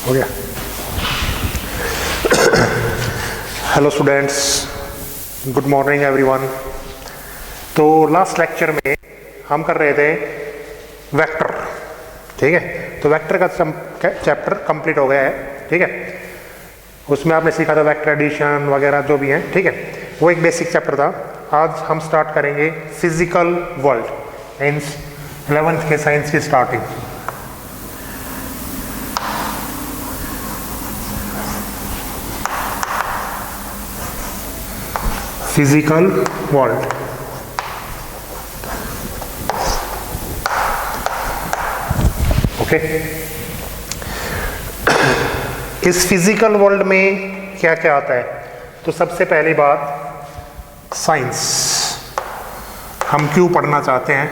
हो गया। Hello students, good morning everyone. तो लास्ट लेक्चर में हम कर रहे थे वेक्टर, ठीक है। तो वेक्टर का चैप्टर कंप्लीट हो गया है, ठीक है। उसमें आपने सीखा था वेक्टर एडिशन वगैरह जो भी है, ठीक है। वो एक बेसिक चैप्टर था। आज हम स्टार्ट करेंगे फिजिकल वर्ल्ड, मीन्स 11th के साइंस की स्टार्टिंग। Physical world, okay. इस फिजिकल वर्ल्ड में क्या क्या आता है? तो सबसे पहली बात साइंस, हम क्यों पढ़ना चाहते हैं।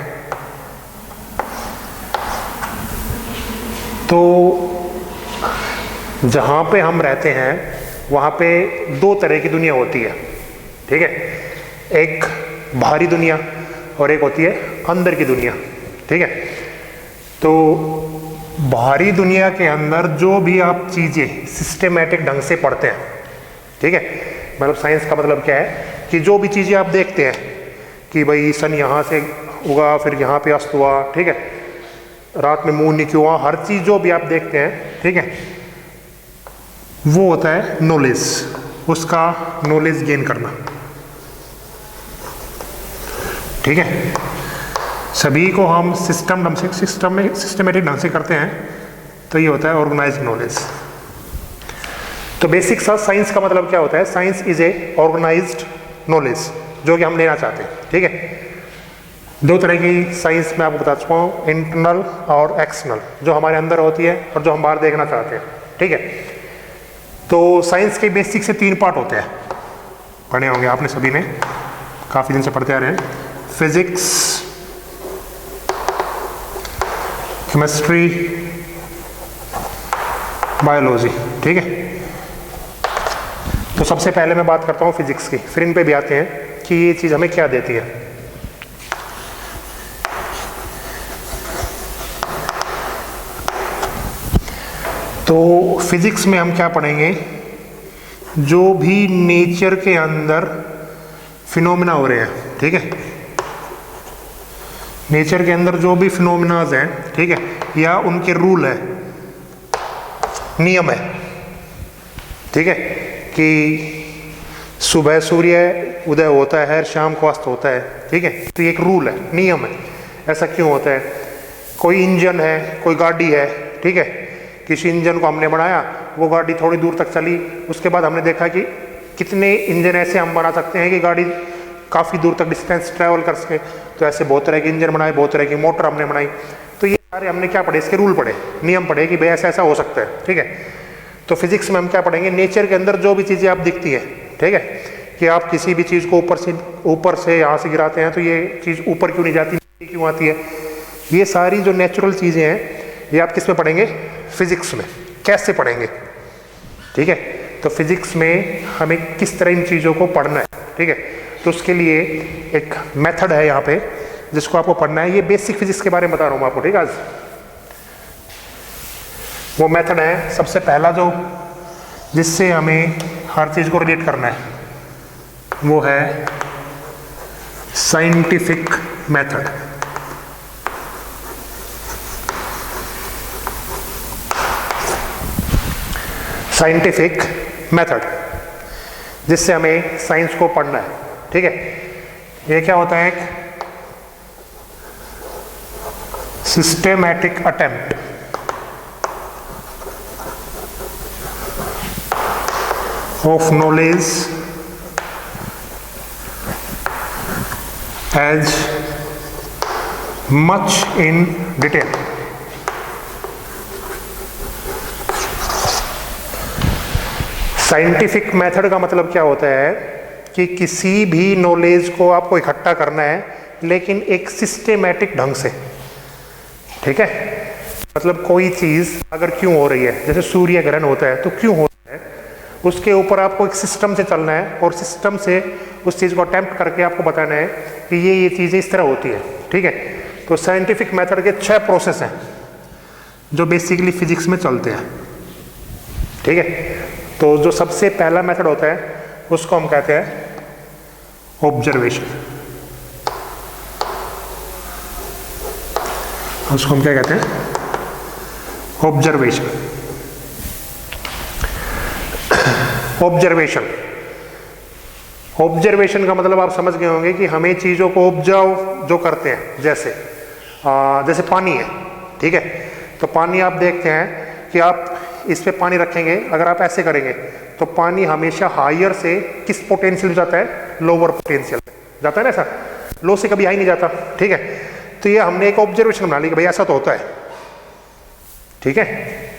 तो जहां पे हम रहते हैं वहां पे दो तरह की दुनिया होती है, ठीक है। एक बाहरी दुनिया और एक होती है अंदर की दुनिया, ठीक है। तो बाहरी दुनिया के अंदर जो भी आप चीजें सिस्टेमेटिक ढंग से पढ़ते हैं, ठीक है। मतलब साइंस का मतलब क्या है कि जो भी चीजें आप देखते हैं कि भाई सन यहाँ से उगा, फिर यहाँ पे अस्त हुआ, ठीक है, रात में मून निकला हुआ, हर चीज जो भी आप देखते हैं, ठीक है, वो होता है नॉलेज। उसका नॉलेज गेन करना, ठीक है। सभी को हम सिस्टमेटिक ढंग से करते हैं, तो ये होता है ऑर्गेनाइज्ड नॉलेज। तो बेसिक सा साइंस का मतलब क्या होता है? Science is a organised knowledge जो कि हम लेना चाहते हैं, ठीक है। दो तरह की साइंस मैं आपको बता चुका हूँ, इंटरनल और एक्सटर्नल, जो हमारे अंदर होती है और जो हम बाहर देखना चाहते हैं, ठीक है। तो साइंस के बेसिक से 3 पार्ट होते हैं, पढ़े होंगे आपने सभी ने, काफ़ी दिन से पढ़ते आ रहे हैं। फिजिक्स, केमिस्ट्री, बायोलॉजी, ठीक है। तो सबसे पहले मैं बात करता हूँ फिजिक्स की, फिर इन पे भी आते हैं कि ये चीज़ हमें क्या देती है। तो फिजिक्स में हम क्या पढ़ेंगे? जो भी नेचर के अंदर फिनोमिना हो रहे हैं, ठीक है, नेचर के अंदर जो भी फिनोमिनाज हैं, ठीक है, या उनके रूल है, नियम है, ठीक है, कि सुबह सूर्य उदय होता है, शाम को अस्त होता है, ठीक है। तो ये एक रूल है, नियम है। ऐसा क्यों होता है? कोई इंजन है, कोई गाड़ी है, ठीक है, किसी इंजन को हमने बनाया, वो गाड़ी थोड़ी दूर तक चली, उसके बाद हमने देखा कि कितने इंजन ऐसे हम बना सकते हैं कि गाड़ी काफ़ी दूर तक डिस्टेंस ट्रैवल कर सके। तो ऐसे बहुत तरह के इंजन बनाए, बहुत तरह की मोटर हमने बनाई। तो ये सारे हमने क्या पढ़े? इसके रूल पढ़े, नियम पढ़े कि भाई ऐसा ऐसा हो सकता है, ठीक है। तो फिजिक्स में हम क्या पढ़ेंगे? नेचर के अंदर जो भी चीज़ें आप दिखती हैं, ठीक है, कि आप किसी भी चीज़ को ऊपर से यहाँ से गिराते हैं तो ये चीज़ ऊपर क्यों नहीं जाती, क्यों आती है, ये सारी जो नेचुरल चीज़ें हैं ये आप किस में पढ़ेंगे? फिजिक्स में। कैसे पढ़ेंगे? ठीक है। तो फिजिक्स में हमें किस तरह इन चीज़ों को पढ़ना है, ठीक है। तो उसके लिए एक मेथड है यहाँ पे जिसको आपको पढ़ना है। ये बेसिक फिजिक्स के बारे में बता रहा हूँ आपको, ठीक है। आज वो मेथड है, सबसे पहला जो जिससे हमें हर चीज़ को रिलेट करना है वो है साइंटिफिक मेथड। साइंटिफिक मेथड जिससे हमें साइंस को पढ़ना है, ठीक है। ये क्या होता है? एक systematic attempt of knowledge as much in detail. Scientific method का मतलब क्या होता है कि किसी भी नॉलेज को आपको इकट्ठा करना है, लेकिन एक सिस्टेमैटिक ढंग से, ठीक है। मतलब कोई चीज़ अगर क्यों हो रही है, जैसे सूर्य ग्रहण होता है तो क्यों होता है, उसके ऊपर आपको एक सिस्टम से चलना है और सिस्टम से उस चीज़ को अटेम्प्ट करके आपको बताना है कि ये चीज़ें इस तरह होती है, ठीक है। तो साइंटिफिक मेथड के 6 प्रोसेस हैं जो बेसिकली फिजिक्स में चलते हैं, ठीक है। तो जो सबसे पहला मेथड होता है उसको हम कहते हैं ऑब्जर्वेशन। उसको हम क्या कहते हैं? ऑब्जर्वेशन। ऑब्जर्वेशन ऑब्जर्वेशन का मतलब आप समझ गए होंगे कि हमें चीज़ों को ऑब्जर्व जो करते हैं, जैसे जैसे पानी है, ठीक है। तो पानी आप देखते हैं कि आप इस पे पानी रखेंगे, अगर आप ऐसे करेंगे तो पानी हमेशा हायर से किस पोटेंशियल जाता है? लोअर पोटेंशियल जाता है ना, ऐसा लो से कभी हाई नहीं जाता, ठीक है। तो ये हमने एक ऑब्जर्वेशन बना ली कि भाई ऐसा तो होता है, ठीक है।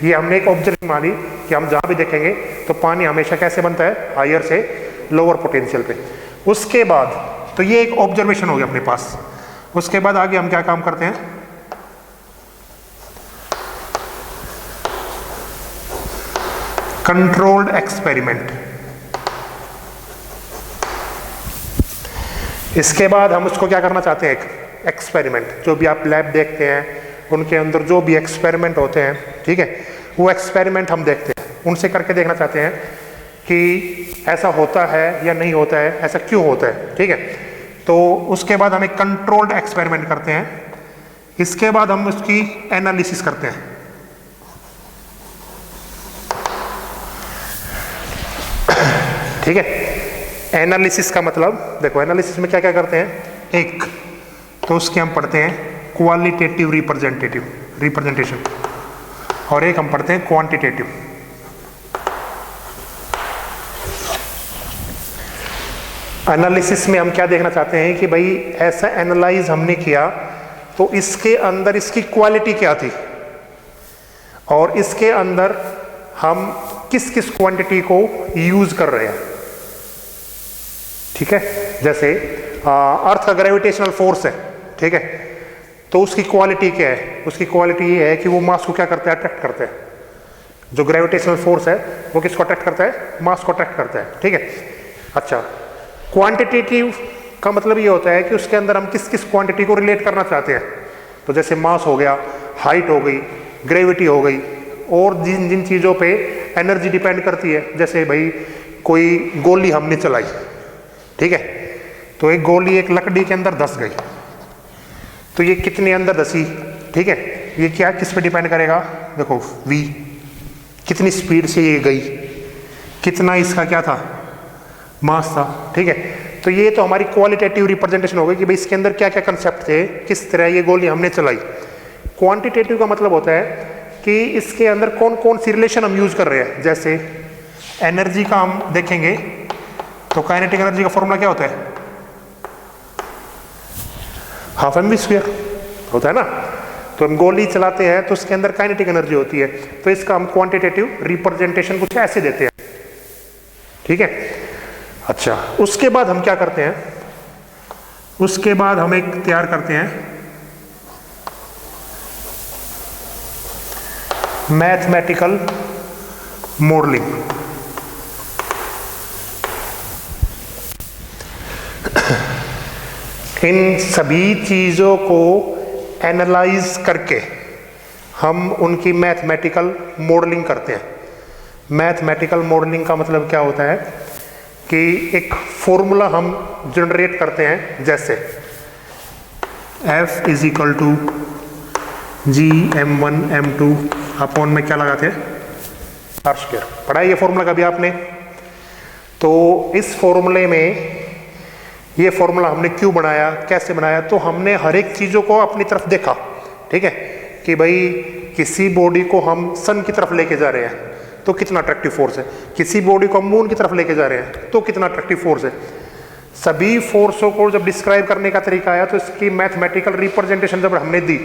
ये हमने एक ऑब्जर्वेशन बना ली कि हम जहाँ भी देखेंगे तो पानी हमेशा कैसे बनता है? हायर से लोअर पोटेंशियल पे। उसके बाद तो ये एक ऑब्जर्वेशन हो गया अपने पास। उसके बाद आगे हम क्या काम करते हैं? Controlled experiment. इसके बाद हम उसको क्या करना चाहते हैं? एक एक्सपेरिमेंट। जो भी आप लैब देखते हैं उनके अंदर जो भी एक्सपेरिमेंट होते हैं, ठीक है, वो एक्सपेरिमेंट हम देखते हैं, उनसे करके देखना चाहते हैं कि ऐसा होता है या नहीं होता है, ऐसा क्यों होता है, ठीक है। तो उसके बाद हम एक कंट्रोल्ड एक्सपेरिमेंट करते हैं। इसके बाद हम उसकी एनालिसिस करते हैं। ठीक है। एनालिसिस का मतलब देखो, एनालिसिस में क्या क्या करते हैं? एक तो उसके हम पढ़ते हैं क्वालिटेटिव रिप्रेजेंटेशन, और एक हम पढ़ते हैं क्वांटिटेटिव। एनालिसिस में हम क्या देखना चाहते हैं कि भाई ऐसा एनालाइज हमने किया तो इसके अंदर इसकी क्वालिटी क्या थी, और इसके अंदर हम किस किस क्वांटिटी को यूज कर रहे हैं, ठीक है। जैसे अर्थ का ग्रेविटेशनल फोर्स है, ठीक है, तो उसकी क्वालिटी क्या है? उसकी क्वालिटी ये है कि वो मास को क्या करता है? अट्रैक्ट करता है। जो ग्रेविटेशनल फोर्स है वो किसको अट्रैक्ट करता है? मास को अट्रैक्ट करता है, ठीक है। अच्छा, क्वांटिटेटिव का मतलब ये होता है कि उसके अंदर हम किस किस क्वांटिटी को रिलेट करना चाहते हैं। तो जैसे मास हो गया, हाइट हो गई, ग्रेविटी हो गई, और जिन जिन चीज़ों पे एनर्जी डिपेंड करती है, जैसे भाई कोई गोली हमने चलाई, ठीक है, तो एक गोली एक लकड़ी के अंदर धस गई, तो ये कितने अंदर धसी, ठीक है, ये क्या किस पे डिपेंड करेगा? देखो v, कितनी स्पीड से ये गई, कितना इसका क्या था? मास था, ठीक है। तो ये तो हमारी क्वालिटेटिव रिप्रेजेंटेशन हो गई कि भाई इसके अंदर क्या क्या कंसेप्ट थे, किस तरह ये गोली हमने चलाई। क्वांटिटेटिव का मतलब होता है कि इसके अंदर कौन कौन सी रिलेशन हम यूज कर रहे हैं। जैसे एनर्जी का हम देखेंगे तो काइनेटिक एनर्जी का फॉर्मूला क्या होता है? हाफ एम वी स्क्वायर होता है ना। तो हम गोली चलाते हैं तो उसके अंदर काइनेटिक एनर्जी होती है, तो इसका हम क्वांटिटेटिव रिप्रेजेंटेशन कुछ ऐसे देते हैं, ठीक है। अच्छा, उसके बाद हम क्या करते हैं? उसके बाद हम एक तैयार करते हैं मैथमेटिकल मॉडलिंग। इन सभी चीज़ों को एनालाइज करके हम उनकी मैथमेटिकल मॉडलिंग करते हैं। मैथमेटिकल मॉडलिंग का मतलब क्या होता है कि एक फॉर्मूला हम जनरेट करते हैं, जैसे F is equal to G m1 m2 upon में क्या लगाते हैं? R square. पढ़ा है ये फॉर्मूला कभी आपने? तो इस फॉर्मूले में ये फॉर्मूला हमने क्यों बनाया, कैसे बनाया? तो हमने हर एक चीज़ों को अपनी तरफ देखा, ठीक है, कि भाई किसी बॉडी को हम सन की तरफ लेके जा रहे हैं तो कितना अट्रैक्टिव फोर्स है, किसी बॉडी को हम मून की तरफ लेके जा रहे हैं तो कितना अट्रैक्टिव फोर्स है। सभी फोर्सों को जब डिस्क्राइब करने का तरीका आया तो इसकी मैथमेटिकल रिप्रेजेंटेशन जब हमने दी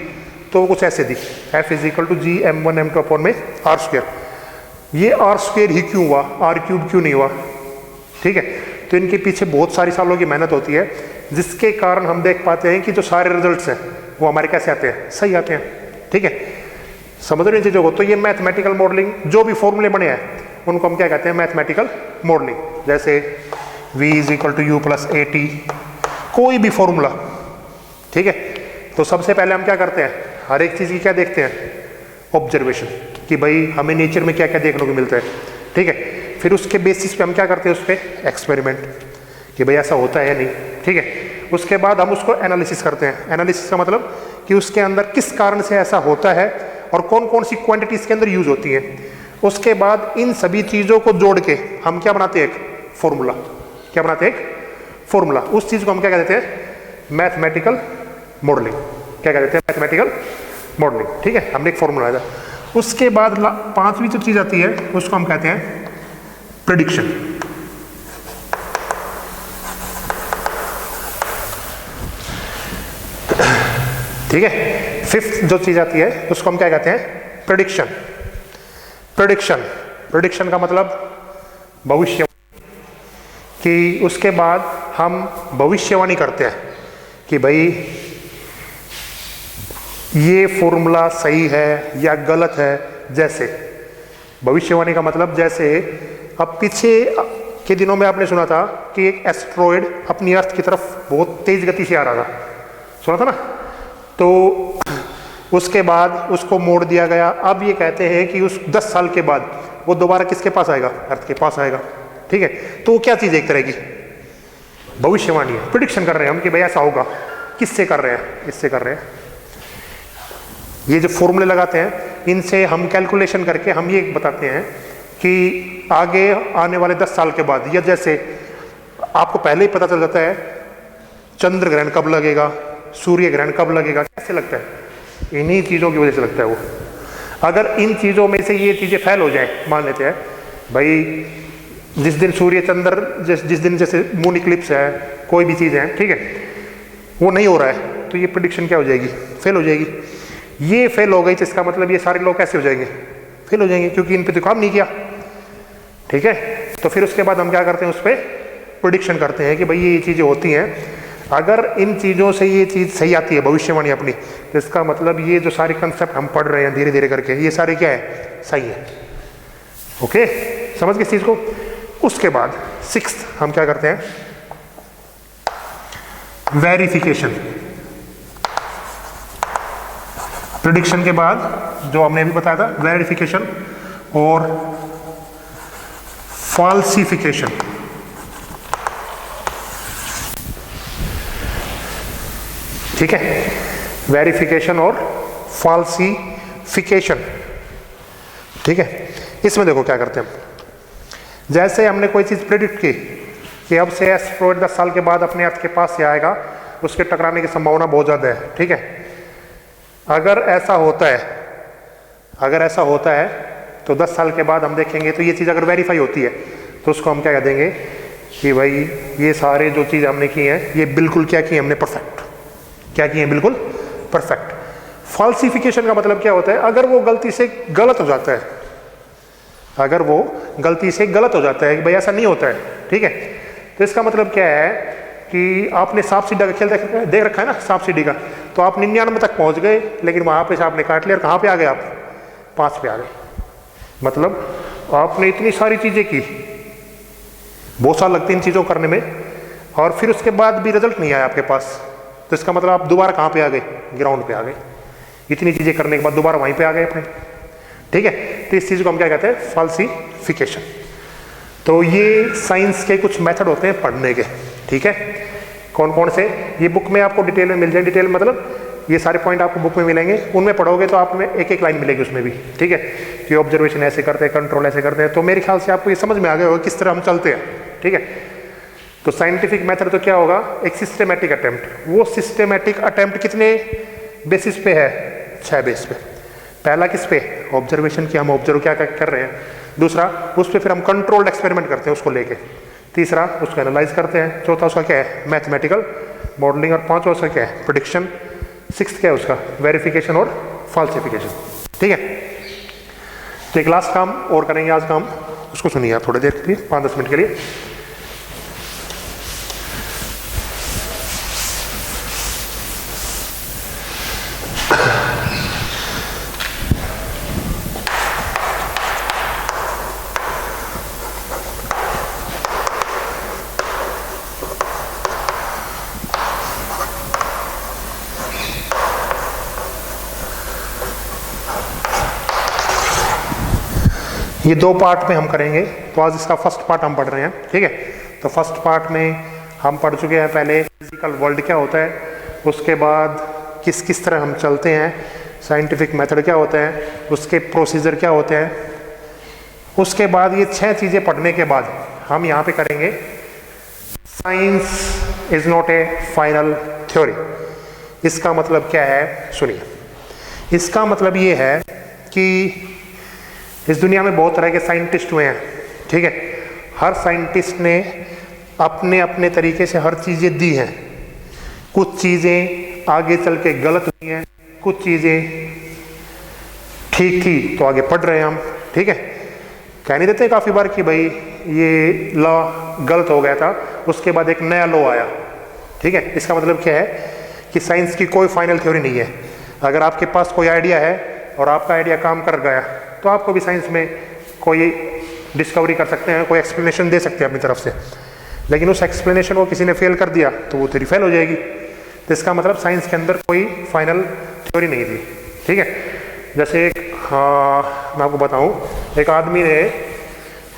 तो कुछ ऐसे दी, F is equal to G m1 m2 upon में आर स्क्वायर। ये आर स्क्वायर ही क्यों हुआ, आर क्यूब क्यों नहीं हुआ, ठीक है। तो इनके पीछे बहुत सारी सालों की मेहनत होती है, जिसके कारण हम देख पाते हैं कि जो सारे रिजल्ट्स हैं वो हमारे कैसे आते हैं? सही आते हैं, ठीक है। समझ रहे हैं चीज़ों को? तो ये मैथमेटिकल मॉडलिंग, जो भी फॉर्मूले बने हैं उनको हम क्या कहते हैं? Mathematical modelling. जैसे v is equal to u plus a t, कोई भी फॉर्मूला, ठीक है। तो सबसे पहले हम क्या करते हैं? हर एक चीज़ की क्या देखते हैं? ऑब्जर्वेशन। कि भाई हमें नेचर में क्या क्या देखने को मिलता है, ठीक है। फिर उसके बेसिस पे हम क्या करते हैं, उस पर एक्सपेरिमेंट कि भाई ऐसा होता है या नहीं, ठीक है। उसके बाद हम उसको एनालिसिस करते हैं। एनालिसिस का मतलब कि उसके अंदर किस कारण से ऐसा होता है और कौन कौन सी क्वांटिटी इसके अंदर यूज होती है। उसके बाद इन सभी चीज़ों को जोड़ के हम क्या बनाते हैं, एक फॉर्मूला। क्या बनाते हैं, एक फॉर्मूला। उस चीज़ को हम क्या कहते हैं, मैथमेटिकल मॉडलिंग। क्या कहते हैं, मैथमेटिकल मॉडलिंग, ठीक है। हमने एक फॉर्मूला था। उसके बाद पांचवी जो चीज़ आती है उसको हम कहते हैं प्रेडिक्शन, ठीक है। फिफ्थ जो चीज़ आती है उसको हम क्या कहते हैं, प्रेडिक्शन। प्रेडिक्शन, प्रेडिक्शन का मतलब भविष्य, कि उसके बाद हम भविष्यवाणी करते हैं कि भाई ये फॉर्मूला सही है या गलत है। जैसे भविष्यवाणी का मतलब, जैसे अब पीछे के दिनों में आपने सुना था कि एक एस्ट्रॉयड अपनी अर्थ की तरफ बहुत तेज गति से आ रहा था, सुना था ना। तो उसके बाद उसको मोड़ दिया गया। अब ये कहते हैं कि उस 10 साल के बाद वो दोबारा किसके पास आएगा, अर्थ के पास आएगा, ठीक है। तो वो क्या चीज़ एक तरह की भविष्यवाणी है, प्रिडिक्शन कर रहे हैं हम कि भाई ऐसा होगा। किससे कर रहे हैं, इससे कर रहे हैं। ये जो फॉर्मूले लगाते हैं इनसे हम कैलकुलेशन करके हम ये बताते हैं कि आगे आने वाले 10 साल के बाद, या जैसे आपको पहले ही पता चल जाता है चंद्र ग्रहण कब लगेगा, सूर्य ग्रहण कब लगेगा। कैसे लगता है, इन्हीं चीज़ों की वजह से लगता है वो। अगर इन चीज़ों में से ये चीज़ें फेल हो जाए, मान लेते हैं भाई जिस दिन सूर्य चंद्र जिस दिन जैसे मून इक्लिप्स है, कोई भी चीज़ है, ठीक है, वो नहीं हो रहा है, तो ये प्रेडिक्शन क्या हो जाएगी, फेल हो जाएगी। ये फेल हो गई तो इसका मतलब ये सारे लोग कैसे हो जाएंगे, फेल हो जाएंगे, क्योंकि इन पे तो काम नहीं किया, ठीक है। तो फिर उसके बाद हम क्या करते हैं, उस पर प्रेडिक्शन करते हैं कि भाई ये चीज़ें होती हैं। अगर इन चीज़ों से ये चीज़ सही आती है भविष्यवाणी अपनी, तो इसका मतलब ये जो सारे कंसेप्ट हम पढ़ रहे हैं धीरे धीरे करके, ये सारे क्या है, सही है। ओके, समझ गए इस चीज़ को। उसके बाद 6th हम क्या करते हैं, वेरिफिकेशन। प्रेडिक्शन के बाद जो हमने अभी बताया था, वेरिफिकेशन और फॉल्सिफिकेशन। ठीक है, वेरिफिकेशन और फॉल्सिफिकेशन, ठीक है। इसमें देखो क्या करते हैं हम, जैसे हमने कोई चीज़ प्रेडिक्ट की कि अब से एस्ट्रॉयड 10 साल के बाद अपने अर्थ के पास से आएगा, उसके टकराने की संभावना बहुत ज़्यादा है, ठीक है। अगर ऐसा होता है तो 10 साल के बाद हम देखेंगे तो ये चीज़ अगर वेरीफाई होती है तो उसको हम क्या कह देंगे कि भाई ये सारे जो चीज़ हमने की हैं ये बिल्कुल क्या की हमने, परफेक्ट। क्या किए हैं, बिल्कुल परफेक्ट। फॉल्सिफिकेशन का मतलब क्या होता है, अगर वो गलती से गलत हो जाता है, अगर वो गलती से गलत हो जाता है कि भाई ऐसा नहीं होता है, ठीक है, तो इसका मतलब क्या है कि आपने सांप सीढ़ी का खेल देख रखा है ना, सांप सीढ़ी का। तो आप 99 तक पहुंच गए, लेकिन वहां पे सांप ने काट लिया और कहाँ पे आ गए आप, 5 पे आ गए। मतलब आपने इतनी सारी चीजें की, बहुत साल लगते इन चीजों करने में, और फिर उसके बाद भी रिजल्ट नहीं आया आपके पास, तो इसका मतलब आप दोबारा कहाँ पे आ गए, ग्राउंड पे आ गए। इतनी चीजें करने के बाद दोबारा वहीं पे आ गए अपने, ठीक है। तो इस चीज को हम क्या कहते हैं, फॉल्सिफिकेशन। तो ये साइंस के कुछ मेथड होते हैं पढ़ने के, ठीक है। कौन कौन से, ये बुक में आपको डिटेल में मिल जाए। डिटेल मतलब ये सारे पॉइंट आपको बुक में मिलेंगे, उनमें पढ़ोगे तो आप में एक एक लाइन मिलेगी उसमें भी, ठीक है, कि ऑब्जर्वेशन ऐसे करते हैं, कंट्रोल ऐसे करते हैं। तो मेरे ख्याल से आपको ये समझ में आ गया होगा किस तरह हम चलते हैं, ठीक है। तो साइंटिफिक मेथड तो क्या होगा, एक सिस्टेमेटिक अटेम्प्ट। वो सिस्टेमेटिक अटेम्प्ट कितने बेसिस पे है, 6 बेस पे। पहला किस पे, ऑब्जर्वेशन की, हम ऑब्जर्व क्या कर रहे हैं। दूसरा, उस पर फिर हम कंट्रोल्ड एक्सपेरिमेंट करते हैं उसको लेके। तीसरा, उसको एनालाइज करते हैं। चौथा उसका क्या है, मैथमेटिकल मॉडलिंग। और पांचवा उसका क्या है, प्रेडिक्शन। 6th क्या है उसका, वेरिफिकेशन और फॉल्सिफिकेशन, ठीक है। तो एक लास्ट काम और करेंगे आज काम, उसको सुनिए आप थोड़ी देर के लिए, 5-10 मिनट के लिए। ये दो पार्ट में हम करेंगे। तो आज इसका फर्स्ट पार्ट हम पढ़ रहे हैं, ठीक है। तो फर्स्ट पार्ट में हम पढ़ चुके हैं पहले फिजिकल वर्ल्ड क्या होता है, उसके बाद किस किस तरह हम चलते हैं, साइंटिफिक मेथड क्या होता है, उसके प्रोसीजर क्या होते हैं। उसके बाद ये 6 चीज़ें पढ़ने के बाद हम यहाँ पे करेंगे science is not A final theory. इसका मतलब क्या है सुनिए। इसका मतलब ये है कि इस दुनिया में बहुत तरह के साइंटिस्ट हुए हैं, ठीक है। हर साइंटिस्ट ने अपने अपने तरीके से हर चीज़ें दी हैं। कुछ चीज़ें आगे चल के गलत हुई हैं, कुछ चीज़ें ठीक थी तो आगे पढ़ रहे हैं हम, ठीक है। कह नहीं देते काफ़ी बार कि भाई ये लॉ गलत हो गया था, उसके बाद एक नया लॉ आया, ठीक है। इसका मतलब क्या है कि साइंस की कोई फाइनल थ्योरी नहीं है। अगर आपके पास कोई आइडिया है और आपका आइडिया काम कर गया तो आपको भी साइंस में कोई डिस्कवरी कर सकते हैं, कोई एक्सप्लेनेशन दे सकते हैं अपनी तरफ से। लेकिन उस एक्सप्लेनेशन को किसी ने फेल कर दिया तो वो थ्योरी फेल हो जाएगी। तो इसका मतलब साइंस के अंदर कोई फाइनल थ्योरी नहीं थी, ठीक है। जैसे मैं आपको बताऊं, एक आदमी ने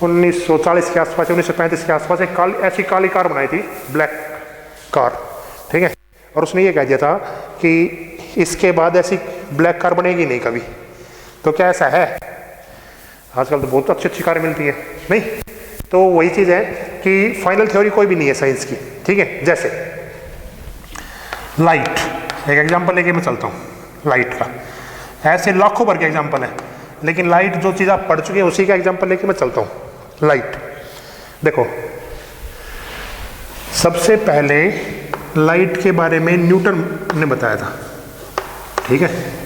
1940 के आसपास, 1935 के आसपास एक ऐसी काली कार बनाई थी, ब्लैक कार, ठीक है। और उसने ये कह दिया था कि इसके बाद ऐसी ब्लैक कार बनेगी नहीं कभी। तो क्या ऐसा है? आजकल तो बहुत अच्छी अच्छी कारें मिलती है, नहीं? तो वही चीज़ है कि फाइनल थ्योरी कोई भी नहीं है साइंस की, ठीक है। जैसे लाइट, एक एग्जांपल लेके मैं चलता हूँ लाइट का। ऐसे लाखों भर के एग्जांपल है, लेकिन लाइट जो चीज़ आप पढ़ चुके हैं उसी का एग्जांपल लेके मैं चलता हूँ। लाइट देखो, सबसे पहले लाइट के बारे में न्यूटन ने बताया था, ठीक है।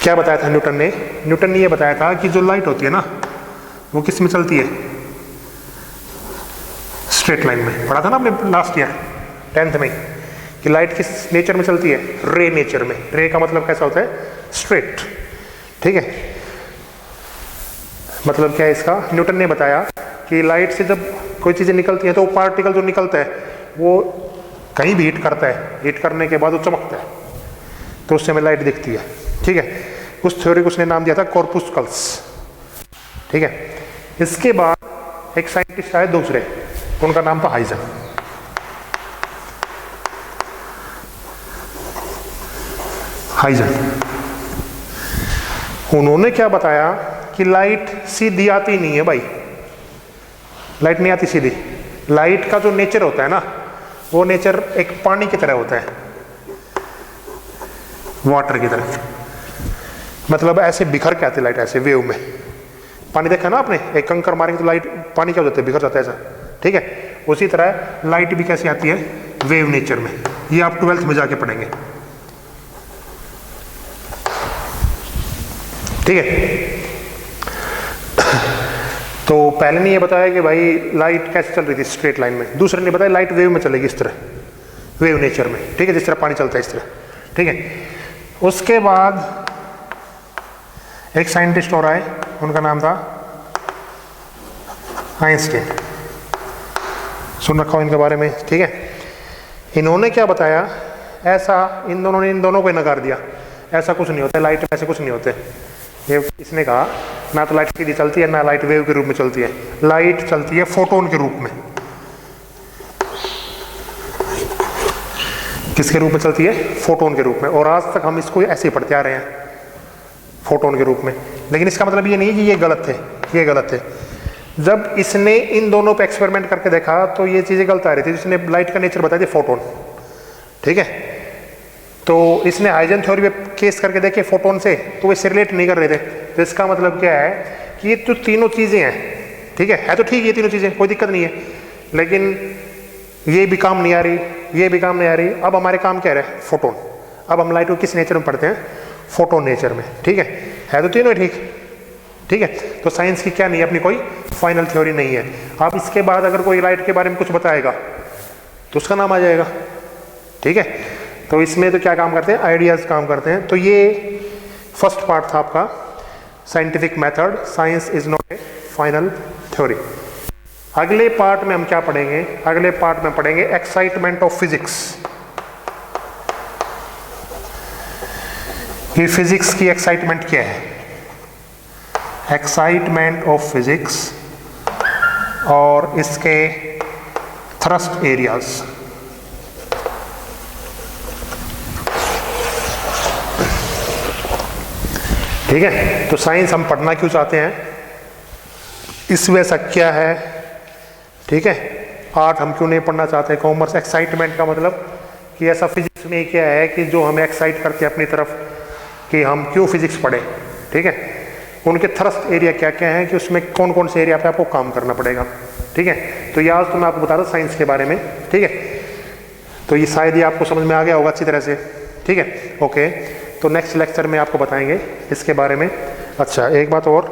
क्या बताया था न्यूटन ने? न्यूटन ने यह बताया था कि जो लाइट होती है ना, वो किस में चलती है? स्ट्रेट लाइन में। पढ़ा था ना आपने लास्ट ईयर 10th में कि लाइट किस नेचर में चलती है? रे नेचर में। रे का मतलब कैसा होता है? स्ट्रेट, ठीक है। मतलब क्या है इसका? न्यूटन ने बताया कि लाइट से जब कोई चीज़ें निकलती हैं तो वो पार्टिकल जो निकलता है वो कहीं भी हीट करता है, हीट करने के बाद वो चमकता है, तो उससे हमें लाइट दिखती है, ठीक है। उस थ्योरी को उसने नाम दिया था कॉर्पुस्कल्स, ठीक है। इसके बाद एक साइंटिस्ट आए दूसरे, उनका नाम था हाइजन। उन्होंने क्या बताया कि लाइट सीधी आती नहीं है भाई, लाइट नहीं आती सीधी। लाइट का जो नेचर होता है ना, वो नेचर एक पानी की तरह होता है, वाटर की तरह। मतलब ऐसे बिखर के आती लाइट, ऐसे वेव में। पानी देखा ना आपने, एक कंकर मारेंगे तो लाइट, पानी क्या हो जाता है? बिखर जाता है ऐसा, ठीक है। उसी तरह लाइट भी कैसे आती है? वेव नेचर में। ये आप 12th में जाके पढ़ेंगे, ठीक है। तो पहले ने ये बताया कि भाई लाइट कैसे चल रही थी? स्ट्रेट लाइन में। दूसरे ने बताया लाइट वेव में चलेगी, इस तरह, वेव नेचर में, ठीक है, जिस तरह पानी चलता है इस तरह, ठीक है। उसके बाद एक साइंटिस्ट और आए, उनका नाम था आइंस्टीन। सुन रखा हो इनके बारे में, ठीक है। इन्होंने क्या बताया? ऐसा इन दोनों को नकार दिया, ऐसा कुछ नहीं होता, लाइट में ऐसे कुछ नहीं होते। ये इसने कहा ना तो लाइट सीधी चलती है, ना लाइट वेव के रूप में चलती है। लाइट चलती है फोटोन के रूप में। किसके रूप में चलती है? फोटोन के रूप में। और आज तक हम इसको ऐसे ही पढ़ते आ रहे हैं, फोटोन के रूप में। लेकिन इसका मतलब ये नहीं है कि ये गलत थे, ये गलत थे। जब इसने इन दोनों पे एक्सपेरिमेंट करके देखा तो ये चीज़ें गलत आ रही थी। इसने लाइट का नेचर बताया था फोटोन, ठीक है। तो इसने हाइजन थ्योरी पे केस करके देखे फोटोन से, तो वो इससे रिलेट नहीं कर रहे थे। तो इसका मतलब क्या है कि ये जो तीनों चीज़ें हैं, ठीक है तो ठीक, ये तीनों चीज़ें कोई दिक्कत नहीं है, लेकिन ये भी काम नहीं आ रही, ये भी काम नहीं आ रही। अब हमारे काम क्या रहे? फोटोन। अब हम लाइट को किस नेचर में पढ़ते हैं? फोटोन नेचर में, ठीक है तो तीनों ठीक, ठीक है। तो साइंस की क्या नहीं है? अपनी कोई फाइनल थ्योरी नहीं है। अब इसके बाद अगर कोई लाइट के बारे में कुछ बताएगा तो उसका नाम आ जाएगा, ठीक है। तो इसमें तो क्या काम करते हैं? आइडियाज़ काम करते हैं। तो ये फर्स्ट पार्ट था आपका, scientific method, science is not A final theory. अगले पार्ट में हम क्या पढ़ेंगे? अगले पार्ट में पढ़ेंगे एक्साइटमेंट ऑफ फिजिक्स। ये फिजिक्स की एक्साइटमेंट क्या है? एक्साइटमेंट ऑफ फिजिक्स और इसके थ्रस्ट एरियाज। ठीक है, तो साइंस हम पढ़ना क्यों चाहते हैं, इसमें क्या है, ठीक है। आर्ट हम क्यों नहीं पढ़ना चाहते, कॉमर्स। एक्साइटमेंट का मतलब कि ऐसा फिजिक्स में क्या है कि जो हमें एक्साइट करते हैं अपनी तरफ कि हम क्यों फिजिक्स पढ़े, ठीक है। उनके थ्रस्ट एरिया क्या क्या है कि उसमें कौन कौन से एरिया पे आपको काम करना पड़ेगा, ठीक है। तो ये आज तो मैं आपको बता रहा साइंस के बारे में, ठीक है। तो ये शायद ये आपको समझ में आ गया होगा अच्छी तरह से, ठीक है। ओके, तो नेक्स्ट लेक्चर में आपको बताएंगे इसके बारे में। अच्छा, एक बात और,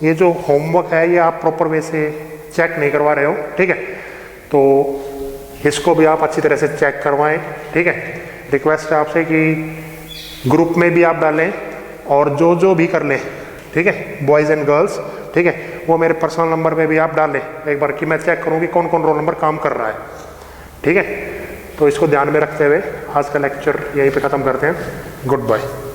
ये जो होमवर्क है ये आप प्रॉपर वे से चेक नहीं करवा रहे हो, ठीक है। तो इसको भी आप अच्छी तरह से चेक करवाएं, ठीक है। रिक्वेस्ट है आपसे कि ग्रुप में भी आप डालें और जो भी कर लें, ठीक है, बॉयज़ एंड गर्ल्स, ठीक है, वो मेरे पर्सनल नंबर पे भी आप डालें एक बार कि मैं चेक करूँ कि कौन कौन रोल नंबर काम कर रहा है, ठीक है। तो इसको ध्यान में रखते हुए आज का लेक्चर यहीं पे ख़त्म करते हैं। Good bye.